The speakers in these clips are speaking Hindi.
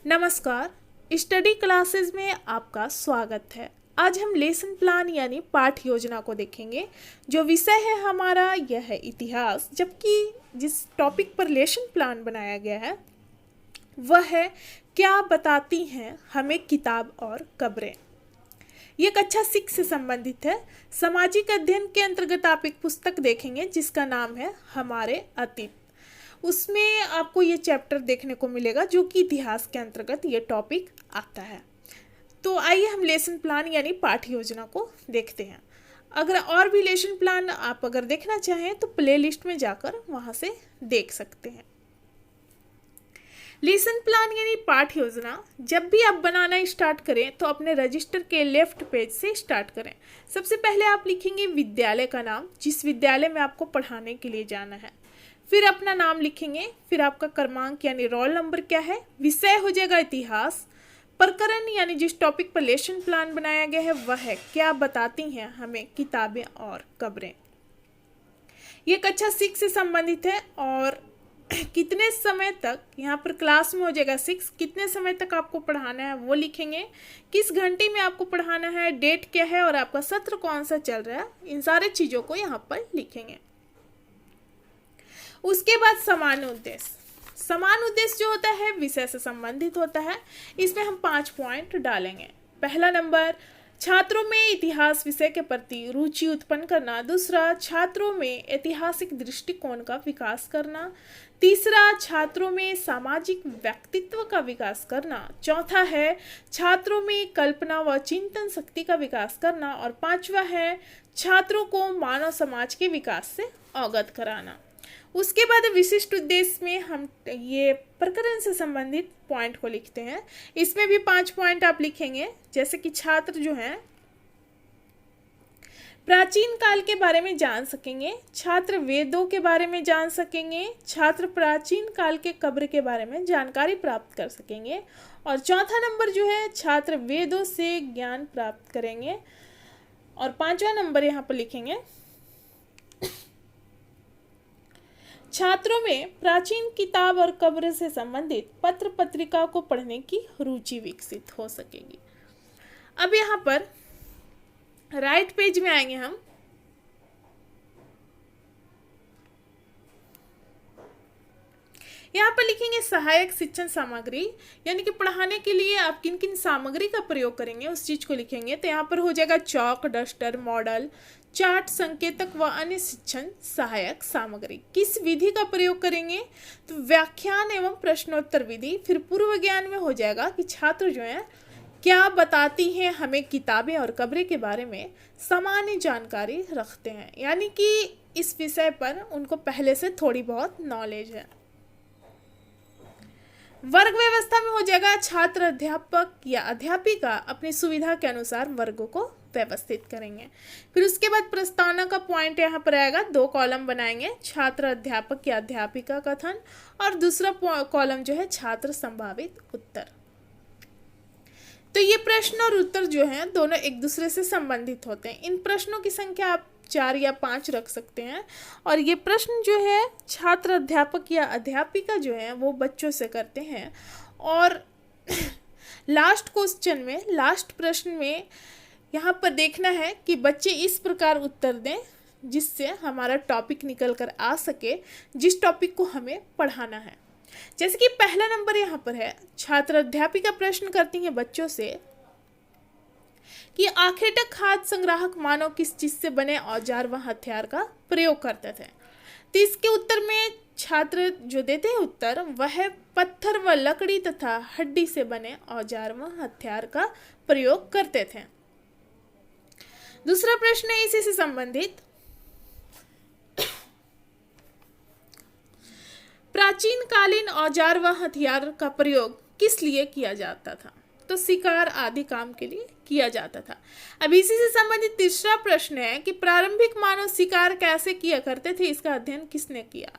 नमस्कार। स्टडी क्लासेस में आपका स्वागत है। आज हम लेसन प्लान यानी पाठ योजना को देखेंगे। जो विषय है हमारा यह है इतिहास, जबकि जिस टॉपिक पर लेसन प्लान बनाया गया है वह है क्या बताती हैं हमें किताब और कब्रें। ये कक्षा 6 से संबंधित है। सामाजिक अध्ययन के अंतर्गत आप एक पुस्तक देखेंगे जिसका नाम है हमारे अतीत। उसमें आपको ये चैप्टर देखने को मिलेगा जो कि इतिहास के अंतर्गत ये टॉपिक आता है। तो आइए हम लेसन प्लान यानी पाठ योजना को देखते हैं। अगर और भी लेसन प्लान आप अगर देखना चाहें तो प्लेलिस्ट में जाकर वहाँ से देख सकते हैं। लेसन प्लान यानी पाठ योजना जब भी आप बनाना स्टार्ट करें तो अपने रजिस्टर के लेफ्ट पेज से स्टार्ट करें। सबसे पहले आप लिखेंगे विद्यालय का नाम, जिस विद्यालय में आपको पढ़ाने के लिए जाना है। फिर अपना नाम लिखेंगे, फिर आपका क्रमांक यानी रोल नंबर क्या है, विषय हो जाएगा इतिहास, प्रकरण यानी जिस टॉपिक पर लेसन प्लान बनाया गया है वह है क्या बताती हैं हमें किताबें और कब्रें। ये कक्षा 6 से संबंधित है और कितने समय तक यहाँ पर क्लास में हो जाएगा 6, कितने समय तक आपको पढ़ाना है वो लिखेंगे, किस घंटे में आपको पढ़ाना है, डेट क्या है और आपका सत्र कौन सा चल रहा है, इन सारे चीज़ों को यहाँ पर लिखेंगे। उसके बाद समान उद्देश्य जो होता है विषय से संबंधित होता है। इसमें हम 5 पॉइंट डालेंगे। पहला नंबर, छात्रों में इतिहास विषय के प्रति रुचि उत्पन्न करना। दूसरा, छात्रों में ऐतिहासिक दृष्टिकोण का विकास करना। तीसरा, छात्रों में सामाजिक व्यक्तित्व का विकास करना। चौथा है छात्रों में कल्पना व चिंतन शक्ति का विकास करना। और पांचवा है छात्रों को मानव समाज के विकास से अवगत कराना। उसके बाद विशिष्ट उद्देश्य में हम ये प्रकरण से संबंधित पॉइंट को लिखते हैं। इसमें भी 5 पॉइंट आप लिखेंगे, जैसे कि छात्र जो हैं प्राचीन काल के बारे में जान सकेंगे, छात्र वेदों के बारे में जान सकेंगे, छात्र प्राचीन काल के कब्र के बारे में जानकारी प्राप्त कर सकेंगे। और चौथा नंबर जो है छात्र वेदों से ज्ञान प्राप्त करेंगे। और 5वां नंबर यहाँ पर लिखेंगे छात्रों में प्राचीन किताब और कब्र से संबंधित पत्र पत्रिका को पढ़ने की रुचि विकसित हो सकेगी। अब यहाँ पर राइट पेज में आएंगे हम। यहाँ पर लिखेंगे सहायक शिक्षण सामग्री, यानी कि पढ़ाने के लिए आप किन किन सामग्री का प्रयोग करेंगे उस चीज को लिखेंगे। तो यहाँ पर हो जाएगा चौक, डस्टर, मॉडल, चार्ट, संकेतक व अन्य शिक्षण सहायक सामग्री। किस विधि का प्रयोग करेंगे तो व्याख्यान एवं प्रश्नोत्तर विधि। फिर पूर्व ज्ञान में हो जाएगा कि छात्र जो है क्या बताती हैं हमें किताबें और कब्रें के बारे में सामान्य जानकारी रखते हैं, यानी कि इस विषय पर उनको पहले से थोड़ी बहुत नॉलेज है। वर्ग व्यवस्था में हो जाएगा छात्र अध्यापक या अध्यापिका अपनी सुविधा के अनुसार वर्गों को व्यवस्थित करेंगे। फिर उसके बाद प्रस्तावना का पॉइंट यहाँ पर आएगा। 2 कॉलम बनाएंगे, छात्र अध्यापक या अध्यापिका कथन और दूसरा कॉलम जो है छात्र संभावित उत्तर। तो ये प्रश्न और उत्तर जो हैं दोनों एक दूसरे से संबंधित होते हैं। इन प्रश्नों की संख्या आप 4 या 5 रख सकते हैं। और ये प्रश्न जो है छात्र अध्यापक या अध्यापिका जो है वो बच्चों से करते हैं। और लास्ट क्वेश्चन में, लास्ट प्रश्न में यहाँ पर देखना है कि बच्चे इस प्रकार उत्तर दें जिससे हमारा टॉपिक निकल कर आ सके, जिस टॉपिक को हमें पढ़ाना है। जैसे कि पहला नंबर यहाँ पर है, छात्र अध्यापिका प्रश्न करती हैं बच्चों से कि आखेटक खाद्य संग्राहक मानव किस चीज से बने औजार व हथियार का प्रयोग करते थे। तो इसके उत्तर में छात्र जो देते हैं उत्तर वह पत्थर व लकड़ी तथा हड्डी से बने औजार व हथियार का प्रयोग करते थे। दूसरा प्रश्न है इसी से संबंधित, प्राचीन कालीन औजार व हथियार का प्रयोग किस लिए किया जाता था। तो शिकार आदि काम के लिए किया जाता था। अब इसी से संबंधित तीसरा प्रश्न है कि प्रारंभिक मानव शिकार कैसे किया करते थे, इसका अध्ययन किसने किया।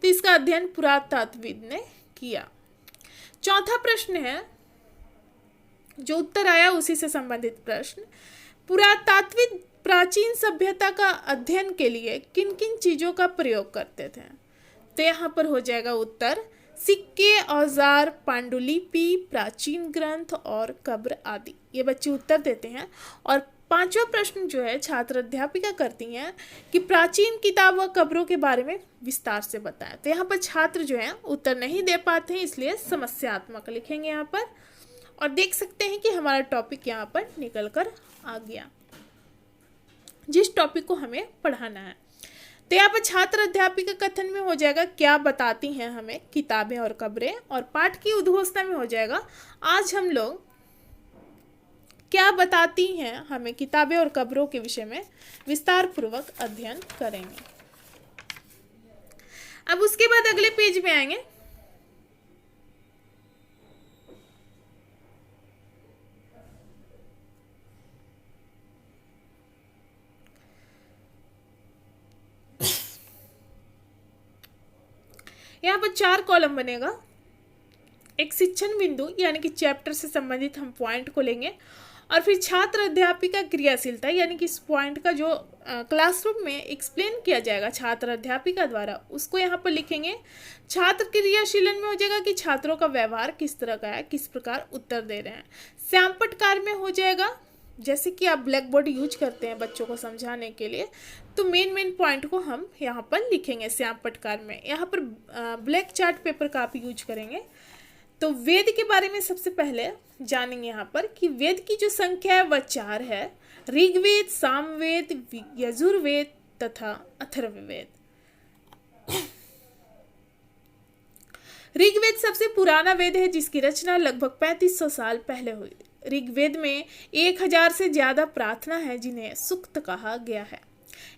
तो इसका अध्ययन पुरातत्वविद ने किया। चौथा प्रश्न है जो उत्तर आया उसी से संबंधित प्रश्न, पुरातत्वविद प्राचीन सभ्यता का अध्ययन के लिए किन किन चीजों का प्रयोग करते थे। तो यहाँ पर हो जाएगा उत्तर सिक्के, औजार, पांडुलिपि, प्राचीन ग्रंथ और कब्र आदि। ये बच्चे उत्तर देते हैं। और पांचवा प्रश्न जो है छात्र अध्यापिका करती हैं कि प्राचीन किताब व कब्रों के बारे में विस्तार से बताएं। तो यहाँ पर छात्र जो है उत्तर नहीं दे पाते हैं, इसलिए समस्यात्मक लिखेंगे यहाँ पर। और देख सकते हैं कि हमारा टॉपिक यहाँ पर निकल कर आ गया, जिस टॉपिक को हमें पढ़ाना है। तो यहाँ पर छात्र अध्यापिका कथन में हो जाएगा क्या बताती हैं हमें किताबें और कब्रें, और पाठ की उद्घोषणा में हो जाएगा आज हम लोग क्या बताती हैं हमें किताबें और कब्रों के विषय में विस्तार पूर्वक अध्ययन करेंगे। अब उसके बाद अगले पेज में आएंगे। यहाँ पर 4 कॉलम बनेगा। एक शिक्षण बिंदु यानी कि चैप्टर से संबंधित हम पॉइंट को लेंगे, और फिर छात्र अध्यापिका क्रियाशीलता यानी कि इस पॉइंट का जो क्लासरूम में एक्सप्लेन किया जाएगा छात्र अध्यापिका द्वारा, उसको यहाँ पर लिखेंगे। छात्र क्रियाशीलन में हो जाएगा कि छात्रों का व्यवहार किस तरह का है, किस प्रकार उत्तर दे रहे हैं। श्यामपटकार में हो जाएगा जैसे कि आप ब्लैक बोर्ड यूज करते हैं बच्चों को समझाने के लिए, तो मेन पॉइंट को हम यहाँ पर लिखेंगे श्यामपटकार में। यहाँ पर ब्लैक चार्ट पेपर का आप यूज करेंगे। तो वेद के बारे में सबसे पहले जानेंगे यहाँ पर कि वेद की जो संख्या है वह 4 है। ऋग्वेद, सामवेद, यजुर्वेद तथा अथर्ववेद। ऋग्वेद सबसे पुराना वेद है जिसकी रचना लगभग 3500 साल पहले हुई। ऋग्वेद में 1000 से ज्यादा प्रार्थना है जिन्हें सूक्त कहा गया है।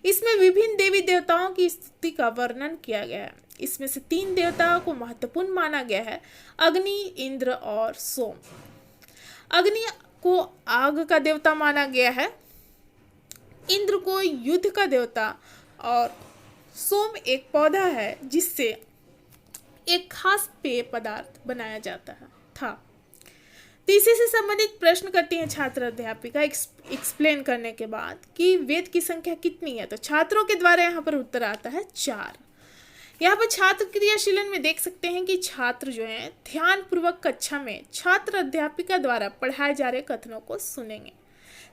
इसमें विभिन्न देवी देवताओं की स्तुति का वर्णन किया गया है। इसमें से 3 देवताओं को महत्वपूर्ण माना गया है, अग्नि, इंद्र और सोम। अग्नि को आग का देवता माना गया है, इंद्र को युद्ध का देवता, और सोम एक पौधा है जिससे एक खास पेय पदार्थ बनाया जाता है था। तो इसी से संबंधित प्रश्न करती हैं छात्र अध्यापिका एक्सप्लेन करने के बाद कि वेद की संख्या कितनी है। तो छात्रों के द्वारा यहाँ पर उत्तर आता है 4। यहाँ पर छात्र क्रियाशीलन में देख सकते हैं कि छात्र जो हैं ध्यान पूर्वक कक्षा में छात्र अध्यापिका द्वारा पढ़ाए जा रहे कथनों को सुनेंगे।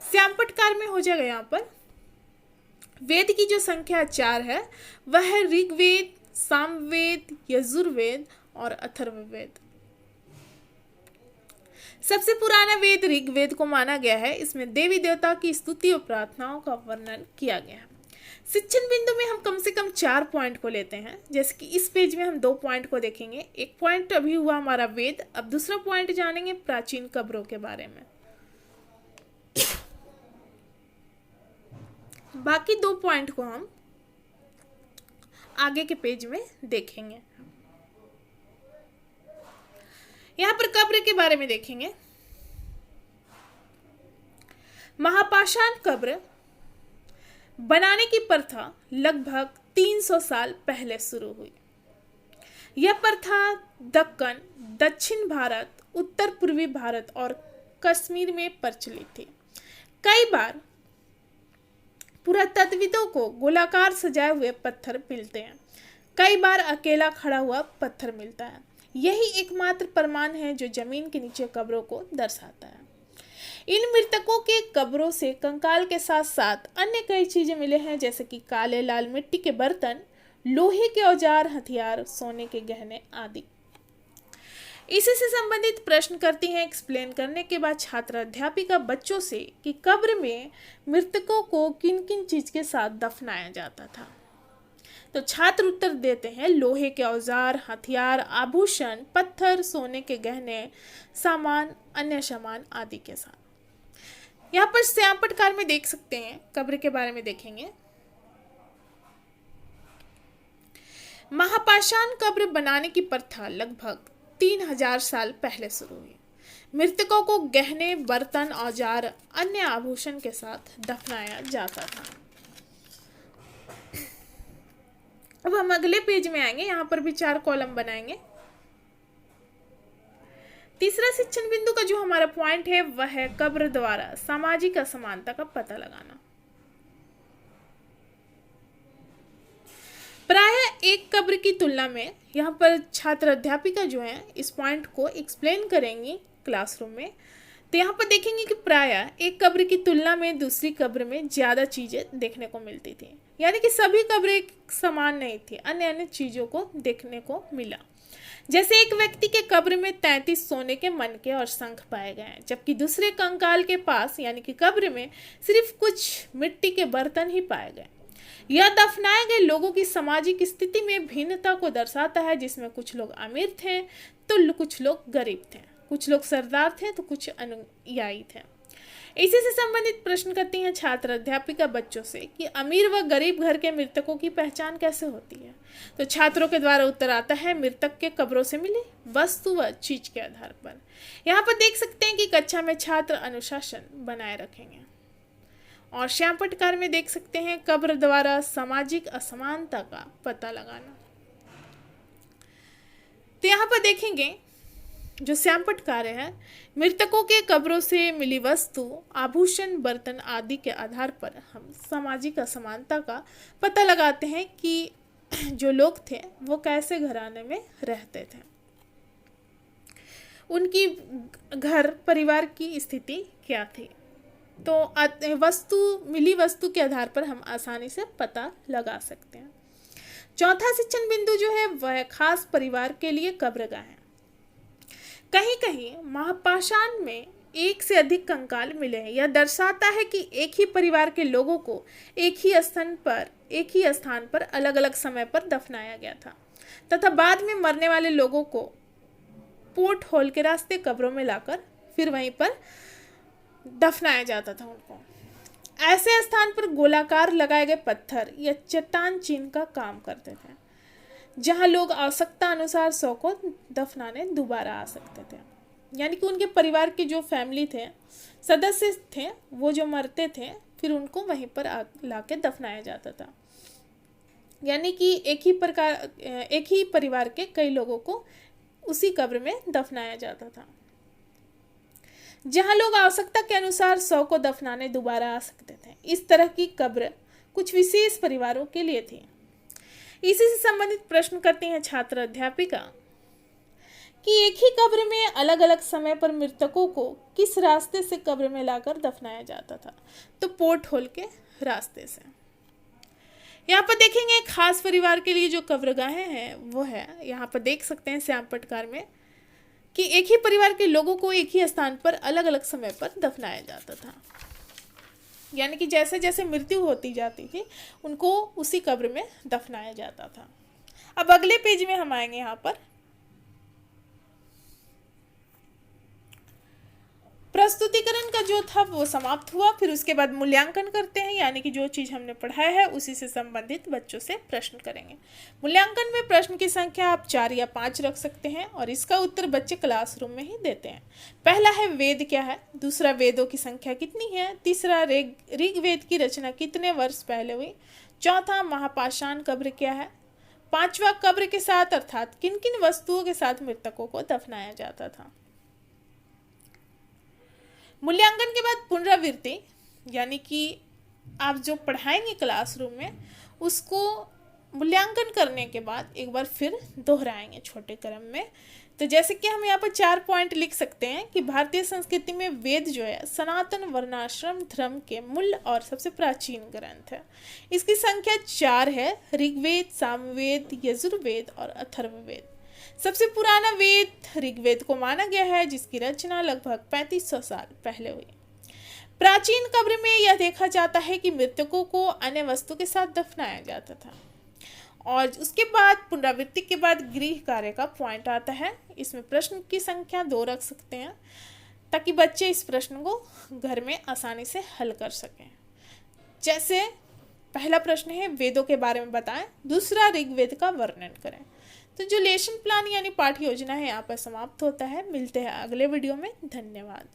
श्यामपटकार में हो जाएगा यहाँ पर वेद की जो संख्या 4 है वह है ऋग्वेद, सामवेद, यजुर्वेद और अथर्ववेद। सबसे पुराना वेद ऋग्वेद को माना गया है। इसमें देवी देवता की स्तुति और प्रार्थनाओं का वर्णन किया गया है। शिक्षण बिंदु में हम कम से कम 4 पॉइंट को लेते हैं, जैसे कि इस पेज में हम 2 पॉइंट को देखेंगे। एक पॉइंट अभी हुआ हमारा वेद, अब दूसरा पॉइंट जानेंगे प्राचीन कब्रों के बारे में। बाकी 2 पॉइंट को हम आगे के पेज में देखेंगे। यहाँ पर कब्र के बारे में देखेंगे। महापाषाण कब्र बनाने की प्रथा लगभग 300 साल पहले शुरू हुई। यह प्रथा दक्कन, दक्षिण भारत, उत्तर पूर्वी भारत और कश्मीर में प्रचलित थी। कई बार पुरातत्वविदों को गोलाकार सजाए हुए पत्थर मिलते हैं, कई बार अकेला खड़ा हुआ पत्थर मिलता है। यही एकमात्र प्रमाण है जो जमीन के नीचे कब्रों को दर्शाता है। इन मृतकों के कब्रों से कंकाल के साथ साथ अन्य कई चीजें मिले हैं, जैसे कि काले लाल मिट्टी के बर्तन, लोहे के औजार, हथियार, सोने के गहने आदि। इसी से संबंधित प्रश्न करती हैं एक्सप्लेन करने के बाद छात्र अध्यापिका बच्चों से कि कब्र में मृतकों को किन किन चीज के साथ दफनाया जाता था। तो छात्र उत्तर देते हैं लोहे के औजार, हथियार, आभूषण, पत्थर, सोने के गहने, सामान, अन्य सामान आदि के साथ। यहाँ पर श्यामपटकार में देख सकते हैं कब्र के बारे में देखेंगे। महापाषाण कब्र बनाने की प्रथा लगभग 3000 साल पहले शुरू हुई। मृतकों को गहने, बर्तन, औजार, अन्य आभूषण के साथ दफनाया जाता था। अब हम अगले पेज में आएंगे। यहाँ पर भी 4 कॉलम बनाएंगे। तीसरा शिक्षण बिंदु का जो हमारा पॉइंट है वह है कब्र द्वारा सामाजिक असमानता का पता लगाना। प्रायः एक कब्र की तुलना में यहाँ पर छात्र अध्यापिका जो है इस पॉइंट को एक्सप्लेन करेंगी क्लासरूम में। तो यहाँ पर देखेंगे कि प्रायः एक कब्र की तुलना में दूसरी कब्र में ज़्यादा चीज़ें देखने को मिलती थी, यानी कि सभी कब्रें एक समान नहीं थी, अन्य अन्य चीज़ों को देखने को मिला। जैसे एक व्यक्ति के कब्र में 33 सोने के मनके और शंख पाए गए हैं, जबकि दूसरे कंकाल के पास यानी कि कब्र में सिर्फ कुछ मिट्टी के बर्तन ही पाए गए। यह दफनाए गए लोगों की सामाजिक स्थिति में भिन्नता को दर्शाता है, जिसमें कुछ लोग अमीर थे तो कुछ लोग गरीब थे, कुछ लोग सरदार थे तो कुछ अनुयायी थे। इसी से संबंधित प्रश्न करती हैं छात्र अध्यापिका बच्चों से कि अमीर व गरीब घर के मृतकों की पहचान कैसे होती है। तो छात्रों के द्वारा उत्तर आता है मृतक के कब्रों से मिली वस्तु व चीज के आधार पर। यहाँ पर देख सकते हैं कि कक्षा में छात्र अनुशासन बनाए रखेंगे। और श्याम पटकार में देख सकते हैं कब्र द्वारा सामाजिक असमानता का पता लगाना। तो यहाँ पर देखेंगे जो श्याम पटकार है, मृतकों के कब्रों से मिली वस्तु, आभूषण, बर्तन आदि के आधार पर हम सामाजिक असमानता का पता लगाते हैं कि जो लोग थे वो कैसे घराने में रहते थे, उनकी घर परिवार की स्थिति क्या थी। तो मिली वस्तु के आधार पर हम आसानी से पता लगा सकते हैं। चौथा शिक्षण बिंदु जो है वह खास परिवार के लिए कब्रगाह है। कहीं कहीं महापाषाण में एक से अधिक कंकाल मिले हैं। यह दर्शाता है कि एक ही परिवार के लोगों को एक ही स्थान पर अलग अलग समय पर दफनाया गया था तथा बाद में मरने वाले लोगों को पोर्ट होल के रास्ते कब्रों में लाकर फिर वहीं पर दफनाया जाता था उनको। ऐसे स्थान पर गोलाकार लगाए गए पत्थर या चट्टान चिन्ह का काम करते थे, जहां लोग आवश्यकता अनुसार शव को दफनाने दोबारा आ सकते थे। यानी कि उनके परिवार के जो फैमिली थे, सदस्य थे, वो जो मरते थे फिर उनको वहीं पर लाके दफनाया जाता था। यानी कि एक ही परिवार के कई लोगों को उसी कब्र में दफनाया जाता था, जहां लोग आवश्यकता के अनुसार शव को दफनाने दोबारा आ सकते थे। इस तरह की कब्र कुछ विशेष परिवारों के लिए थी। इसी से संबंधित प्रश्न करती हैं छात्र अध्यापिका कि एक ही कब्र में अलग अलग समय पर मृतकों को किस रास्ते से कब्र में लाकर दफनाया जाता था। तो पोर्ट होल के रास्ते से। यहाँ पर देखेंगे खास परिवार के लिए जो कब्रगाहें हैं वो है, यहाँ पर देख सकते हैं श्याम पटकार में कि एक ही परिवार के लोगों को एक ही स्थान पर अलग अलग समय पर दफनाया जाता था। यानी कि जैसे जैसे मृत्यु होती जाती थी उनको उसी कब्र में दफनाया जाता था। अब अगले पेज में हम आएंगे। यहाँ पर प्रस्तुतिकरण का जो था वो समाप्त हुआ। फिर उसके बाद मूल्यांकन करते हैं, यानी कि जो चीज़ हमने पढ़ाया है उसी से संबंधित बच्चों से प्रश्न करेंगे। मूल्यांकन में प्रश्न की संख्या आप 4 या 5 रख सकते हैं और इसका उत्तर बच्चे क्लासरूम में ही देते हैं। पहला है वेद क्या है, दूसरा वेदों की संख्या कितनी है, तीसरा ऋग्वेद की रचना कितने वर्ष पहले हुई, चौथा महापाषाण कब्र क्या है, पांचवा कब्र के साथ अर्थात किन किन वस्तुओं के साथ मृतकों को दफनाया जाता था। मूल्यांकन के बाद पुनरावृत्ति, यानी कि आप जो पढ़ाएंगे क्लासरूम में उसको मूल्यांकन करने के बाद एक बार फिर दोहराएंगे छोटे क्रम में। तो जैसे कि हम यहाँ पर 4 पॉइंट लिख सकते हैं कि भारतीय संस्कृति में वेद जो है सनातन वर्णाश्रम धर्म के मूल और सबसे प्राचीन ग्रंथ है। इसकी संख्या 4 है। ऋग्वेद, सामवेद, यजुर्वेद और अथर्ववेद। सबसे पुराना वेद ऋग्वेद को माना गया है, जिसकी रचना लगभग 3500 साल पहले हुई। प्राचीन कब्र में यह देखा जाता है कि मृतकों को अन्य वस्तु के साथ दफनाया जाता था। और उसके बाद पुनरावृत्ति के बाद गृह कार्य का पॉइंट आता है। इसमें प्रश्न की संख्या 2 रख सकते हैं ताकि बच्चे इस प्रश्न को घर में आसानी से हल कर सकें। जैसे पहला प्रश्न है वेदों के बारे में बताएं, दूसरा ऋग्वेद का वर्णन करें। तो जो लेसन प्लान यानी पाठ्य योजना है यहाँ पर समाप्त होता है। मिलते हैं अगले वीडियो में। धन्यवाद।